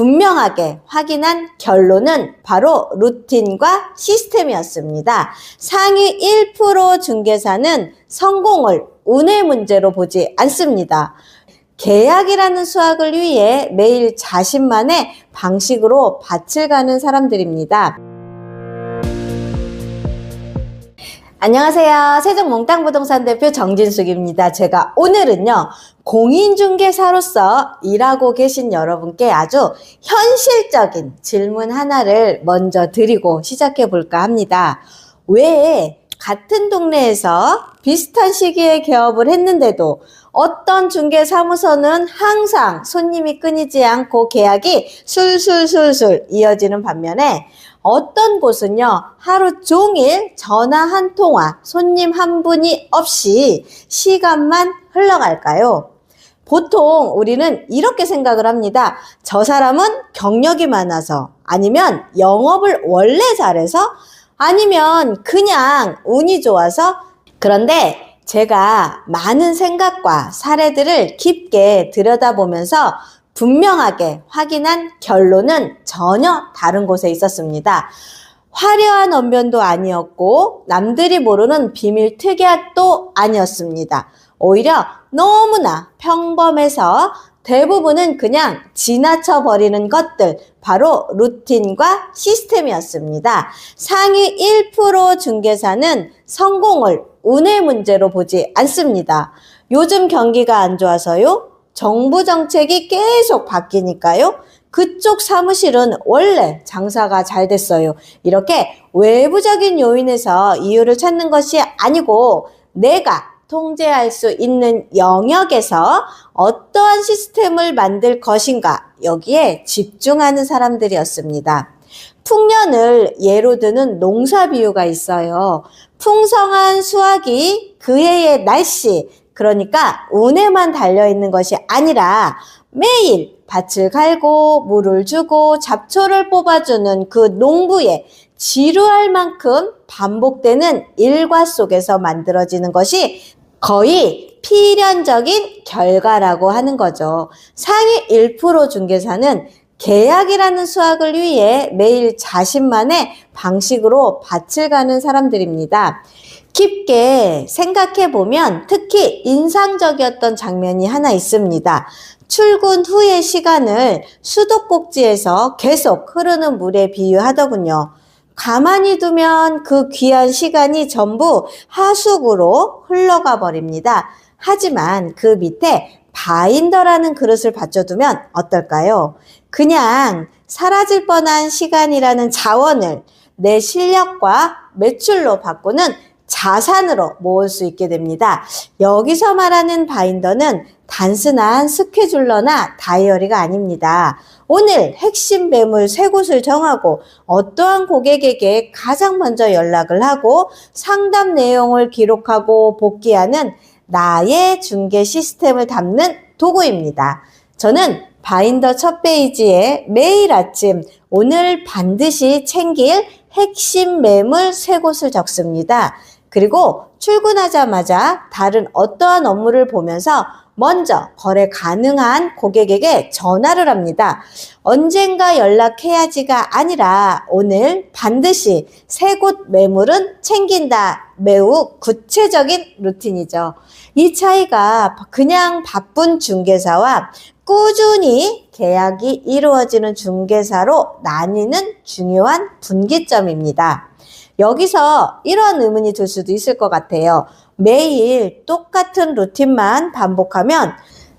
분명하게 확인한 결론은 바로 루틴과 시스템이었습니다. 상위 1% 중개사는 성공을 운의 문제로 보지 않습니다. 계약이라는 수학을 위해 매일 자신만의 방식으로 밭을 가는 사람들입니다. 안녕하세요. 세종몽땅부동산 대표 정진숙입니다. 제가 오늘은요, 공인중개사로서 일하고 계신 여러분께 아주 현실적인 질문 하나를 먼저 드리고 시작해 볼까 합니다. 왜 같은 동네에서 비슷한 시기에 개업을 했는데도 어떤 중개사무소는 항상 손님이 끊이지 않고 계약이 술술술술 이어지는 반면에 어떤 곳은요, 하루 종일 전화 한 통화, 손님 한 분이 없이 시간만 흘러갈까요? 보통 우리는 이렇게 생각을 합니다. 저 사람은 경력이 많아서, 아니면 영업을 원래 잘해서, 아니면 그냥 운이 좋아서. 그런데 제가 많은 생각과 사례들을 깊게 들여다보면서 분명하게 확인한 결론은 전혀 다른 곳에 있었습니다. 화려한 언변도 아니었고 남들이 모르는 비밀 특약도 아니었습니다. 오히려 너무나 평범해서 대부분은 그냥 지나쳐 버리는 것들, 바로 루틴과 시스템이었습니다. 상위 1% 중개사는 성공을 운의 문제로 보지 않습니다. 요즘 경기가 안 좋아서요? 정부 정책이 계속 바뀌니까요. 그쪽 사무실은 원래 장사가 잘 됐어요. 이렇게 외부적인 요인에서 이유를 찾는 것이 아니고 내가 통제할 수 있는 영역에서 어떠한 시스템을 만들 것인가, 여기에 집중하는 사람들이었습니다. 풍년을 예로 드는 농사 비유가 있어요. 풍성한 수확이 그 해의 날씨, 그러니까 운에만 달려있는 것이 아니라 매일 밭을 갈고 물을 주고 잡초를 뽑아주는 그 농부의 지루할 만큼 반복되는 일과 속에서 만들어지는 것이 거의 필연적인 결과라고 하는 거죠. 상위 1% 중개사는 계약이라는 수학을 위해 매일 자신만의 방식으로 밭을 가는 사람들입니다. 깊게 생각해보면 특히 인상적이었던 장면이 하나 있습니다. 출근 후의 시간을 수도꼭지에서 계속 흐르는 물에 비유하더군요. 가만히 두면 그 귀한 시간이 전부 하수구로 흘러가 버립니다. 하지만 그 밑에 바인더라는 그릇을 받쳐두면 어떨까요? 그냥 사라질 뻔한 시간이라는 자원을 내 실력과 매출로 바꾸는 자산으로 모을 수 있게 됩니다. 여기서 말하는 바인더는 단순한 스케줄러나 다이어리가 아닙니다. 오늘 핵심 매물 3곳을 정하고 어떠한 고객에게 가장 먼저 연락을 하고 상담 내용을 기록하고 복귀하는 나의 중개 시스템을 담는 도구입니다. 저는 바인더 첫 페이지에 매일 아침 오늘 반드시 챙길 핵심 매물 3곳을 적습니다. 그리고 출근하자마자 다른 어떠한 업무를 보면서 먼저 거래 가능한 고객에게 전화를 합니다. 언젠가 연락해야지가 아니라 오늘 반드시 3곳 매물은 챙긴다. 매우 구체적인 루틴이죠. 이 차이가 그냥 바쁜 중개사와 꾸준히 계약이 이루어지는 중개사로 나뉘는 중요한 분기점입니다. 여기서 이런 의문이 들 수도 있을 것 같아요. 매일 똑같은 루틴만 반복하면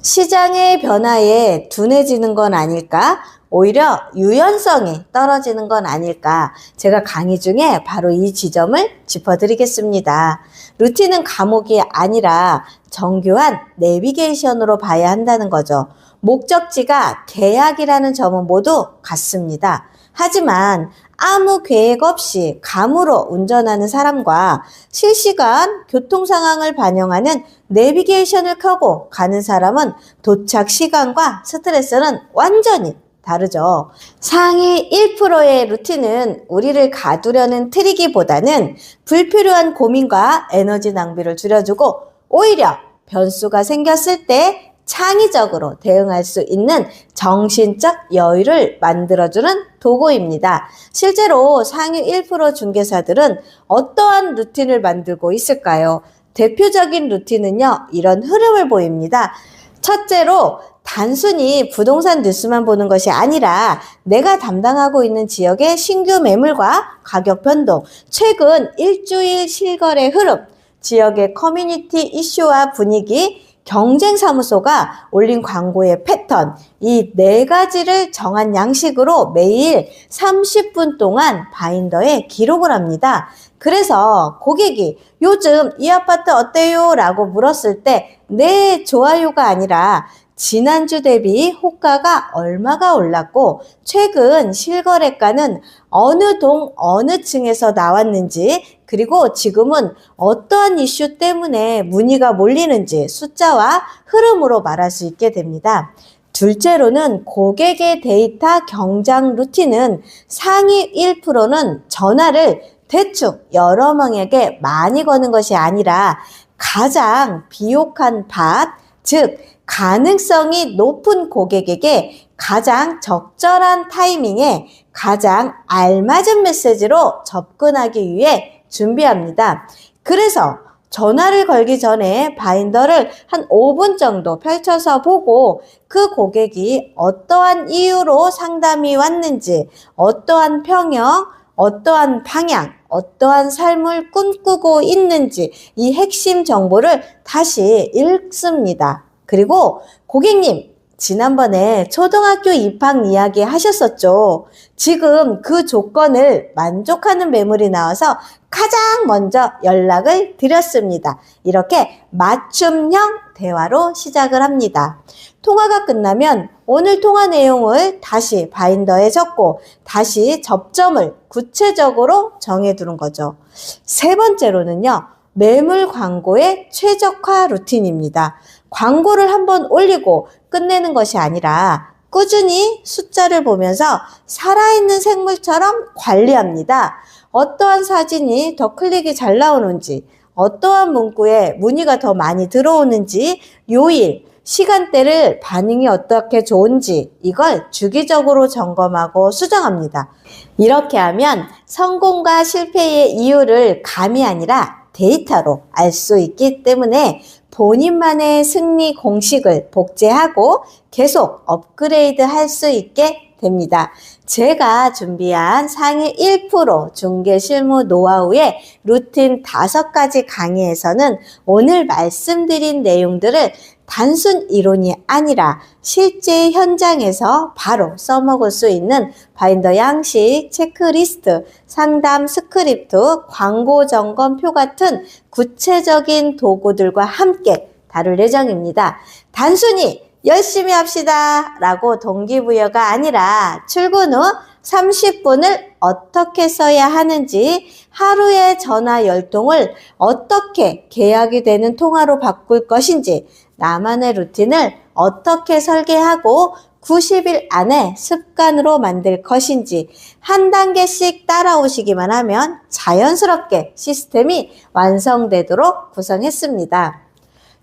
시장의 변화에 둔해지는 건 아닐까? 오히려 유연성이 떨어지는 건 아닐까? 제가 강의 중에 바로 이 지점을 짚어드리겠습니다. 루틴은 감옥이 아니라 정교한 내비게이션으로 봐야 한다는 거죠. 목적지가 계약이라는 점은 모두 같습니다. 하지만 아무 계획 없이 감으로 운전하는 사람과 실시간 교통 상황을 반영하는 내비게이션을 켜고 가는 사람은 도착 시간과 스트레스는 완전히 다르죠. 상위 1%의 루틴은 우리를 가두려는 트리기보다는 불필요한 고민과 에너지 낭비를 줄여주고 오히려 변수가 생겼을 때 창의적으로 대응할 수 있는 정신적 여유를 만들어주는 도구입니다. 실제로 상위 1% 중개사들은 어떠한 루틴을 만들고 있을까요? 대표적인 루틴은요, 이런 흐름을 보입니다. 첫째로 단순히 부동산 뉴스만 보는 것이 아니라 내가 담당하고 있는 지역의 신규 매물과 가격 변동, 최근 일주일 실거래 흐름, 지역의 커뮤니티 이슈와 분위기, 경쟁사무소가 올린 광고의 패턴, 이 네 가지를 정한 양식으로 매일 30분 동안 바인더에 기록을 합니다. 그래서 고객이 요즘 이 아파트 어때요? 라고 물었을 때 네, 좋아요가 아니라 지난주 대비 호가가 얼마가 올랐고 최근 실거래가는 어느 동 어느 층에서 나왔는지, 그리고 지금은 어떠한 이슈 때문에 문의가 몰리는지 숫자와 흐름으로 말할 수 있게 됩니다. 둘째로는 고객의 데이터 경장 루틴은 상위 1%는 전화를 대충 여러 명에게 많이 거는 것이 아니라 가장 비옥한 밭, 즉 가능성이 높은 고객에게 가장 적절한 타이밍에 가장 알맞은 메시지로 접근하기 위해 준비합니다. 그래서 전화를 걸기 전에 바인더를 한 5분 정도 펼쳐서 보고 그 고객이 어떠한 이유로 상담이 왔는지, 어떠한 평형, 어떠한 방향, 어떠한 삶을 꿈꾸고 있는지 이 핵심 정보를 다시 읽습니다. 그리고 고객님, 지난번에 초등학교 입학 이야기 하셨었죠? 지금 그 조건을 만족하는 매물이 나와서 가장 먼저 연락을 드렸습니다. 이렇게 맞춤형 대화로 시작을 합니다. 통화가 끝나면 오늘 통화 내용을 다시 바인더에 적고 다시 접점을 구체적으로 정해두는 거죠. 세 번째로는요, 매물 광고의 최적화 루틴입니다. 광고를 한번 올리고 끝내는 것이 아니라 꾸준히 숫자를 보면서 살아있는 생물처럼 관리합니다. 어떠한 사진이 더 클릭이 잘 나오는지, 어떠한 문구에 문의가 더 많이 들어오는지, 요일, 시간대를 반응이 어떻게 좋은지 이걸 주기적으로 점검하고 수정합니다. 이렇게 하면 성공과 실패의 이유를 감이 아니라 데이터로 알 수 있기 때문에 본인만의 승리 공식을 복제하고 계속 업그레이드 할 수 있게 됩니다. 제가 준비한 상위 1% 중개 실무 노하우의 루틴 5가지 강의에서는 오늘 말씀드린 내용들을 단순 이론이 아니라 실제 현장에서 바로 써먹을 수 있는 바인더 양식, 체크리스트, 상담 스크립트, 광고 점검표 같은 구체적인 도구들과 함께 다룰 예정입니다. 단순히 열심히 합시다 라고 동기부여가 아니라 출근 후 30분을 어떻게 써야 하는지, 하루의 전화 10통을 어떻게 계약이 되는 통화로 바꿀 것인지, 나만의 루틴을 어떻게 설계하고 90일 안에 습관으로 만들 것인지 한 단계씩 따라오시기만 하면 자연스럽게 시스템이 완성되도록 구성했습니다.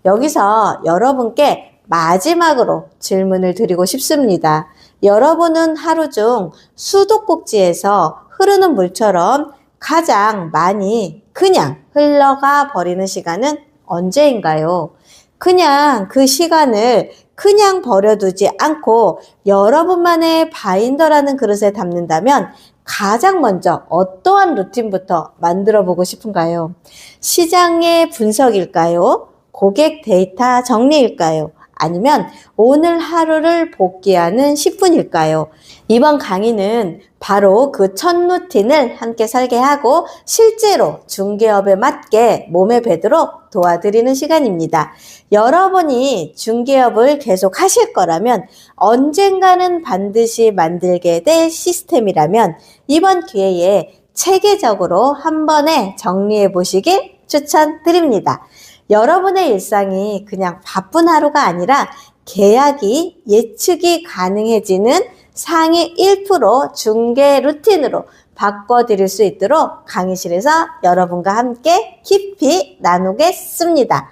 여기서 여러분께 마지막으로 질문을 드리고 싶습니다. 여러분은 하루 중 수도꼭지에서 흐르는 물처럼 가장 많이 그냥 흘러가 버리는 시간은 언제인가요? 그냥 그 시간을 그냥 버려두지 않고 여러분만의 바인더라는 그릇에 담는다면 가장 먼저 어떠한 루틴부터 만들어 보고 싶은가요? 시장의 분석일까요? 고객 데이터 정리일까요? 아니면 오늘 하루를 복귀하는 10분일까요? 이번 강의는 바로 그 첫 루틴을 함께 설계하고 실제로 중개업에 맞게 몸에 배도록 도와드리는 시간입니다. 여러분이 중개업을 계속 하실 거라면 언젠가는 반드시 만들게 될 시스템이라면 이번 기회에 체계적으로 한 번에 정리해 보시길 추천드립니다. 여러분의 일상이 그냥 바쁜 하루가 아니라 계약이 예측이 가능해지는 상위 1% 중개 루틴으로 바꿔드릴 수 있도록 강의실에서 여러분과 함께 깊이 나누겠습니다.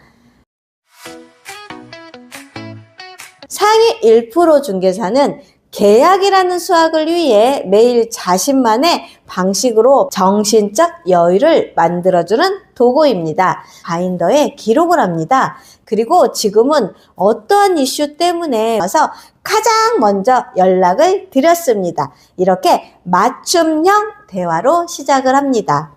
상위 1% 중개사는 계약이라는 수학을 위해 매일 자신만의 방식으로 정신적 여유를 만들어주는 도구입니다. 바인더에 기록을 합니다. 그리고 지금은 어떠한 이슈 때문에 와서 가장 먼저 연락을 드렸습니다. 이렇게 맞춤형 대화로 시작을 합니다.